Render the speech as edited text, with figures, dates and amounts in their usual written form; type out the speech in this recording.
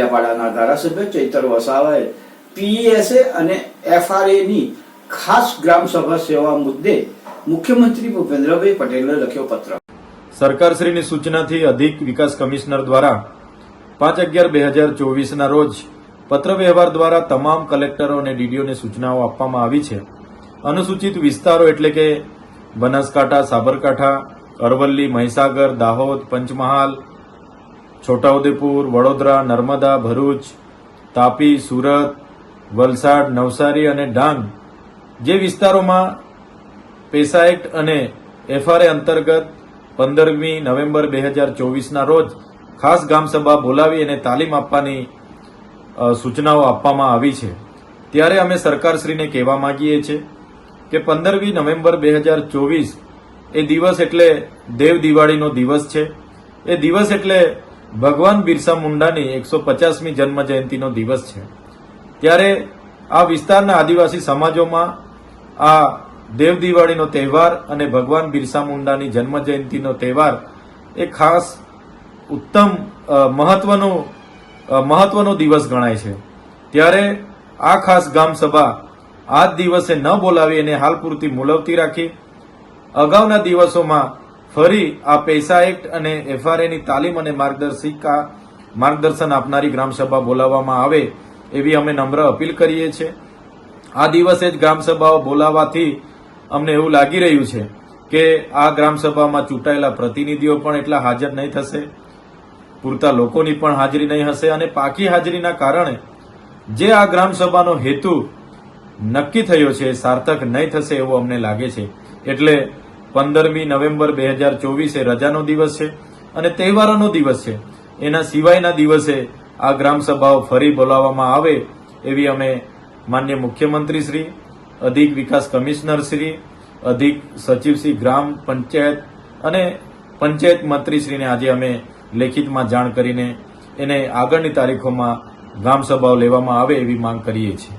ડેડિયાપાડાના ધારાસભ્ય ચૈતર વસાવાએ પીએસએ અને એફઆરએ ની ખાસ ગ્રામસભા સેવા મુદ્દે મુખ્યમંત્રી ભૂપેન્દ્રભાઈ પટેલને લખ્યો પત્ર। સરકારશ્રીની સૂચનાથી અધિક વિકાસ કમિશનર દ્વારા 5/11/2024 રોજ પત્ર વ્યવહાર દ્વારા તમામ કલેક્ટરો અને ડીડીઓને સૂચનાઓ આપવામાં આવી છે। અનુસૂચિત વિસ્તારો એટલે કે બનાસકાંઠા, સાબરકાંઠા, અરવલ્લી, મહીસાગર, દાહોદ, પંચમહાલ, છોટાઉદેપુર, વડોદરા, નર્મદા, ભરૂચ, તાપી, સુરત, વલસાડ, નવસારી અને ડાંગ જે વિસ્તારોમાં પેસા એક્ટ અને એફઆરએ અંતર્ગત 15મી નવેમ્બર 2024 રોજ ખાસ ગામસભા બોલાવી અને તાલીમ આપવાની સૂચનાઓ આપવામાં આવી છે। ત્યારે અમે સરકારશ્રીને કહેવા માંગીએ છીએ કે 15મી નવેમ્બર 2024 એ દિવસ એટલે દેવ દિવાળીનો દિવસ છે। એ દિવસ એટલે ભગવાન બિરસા મુંડાની 150મી જન્મ જયંતિનો દિવસ છે। ત્યારે આ વિસ્તારના આદિવાસી સમાજોમાં આ દેવ દિવાળીનો તહેવાર અને ભગવાન બિરસા મુંડાની જન્મ જયંતિનો તહેવાર એ ખાસ ઉત્તમ મહત્વનો દિવસ ગણાય છે। ત્યારે આ ખાસ ગામ સભા આ જ દિવસે ન બોલાવી અને હાલ પૂરતી મુલતવી રાખી અગાઉના દિવસોમાં ફરી આ પૈસા એક્ટ અને એફઆરએની તાલીમ અને માર્ગદર્શન આપનારી ગ્રામસભા બોલાવવામાં આવે એવી અમે નમ્ર અપીલ કરીએ છીએ। આ દિવસે જ ગ્રામસભાઓ બોલાવવાથી અમને એવું લાગી રહ્યું છે કે આ ગ્રામસભામાં ચૂંટાયેલા પ્રતિનિધિઓ પણ એટલા હાજર નહીં થશે, પૂરતા લોકોની પણ હાજરી નહીં હશે અને પાકી હાજરીના કારણે જે આ ગ્રામસભાનો હેતુ નક્કી થયો છે સાર્થક નહીં થશે એવું અમને લાગે છે। એટલે 15મી નવેમ્બર 2024 એ રજાનો દિવસ છે અને તહેવારોનો દિવસ છે। એના સિવાયના દિવસે આ ગ્રામસભાઓ ફરી બોલાવવામાં આવે એવી અમે માન્ય મુખ્યમંત્રી શ્રી, અધિક વિકાસ કમિશનર શ્રી, અધિક સચિવ શ્રી ગ્રામ પંચાયત અને પંચાયત મંત્રીશ્રીને આજે અમે લેખિતમાં જાણ કરીને એને આગળની તારીખોમાં ગ્રામસભાઓ લેવામાં આવે એવી માંગ કરીએ છીએ।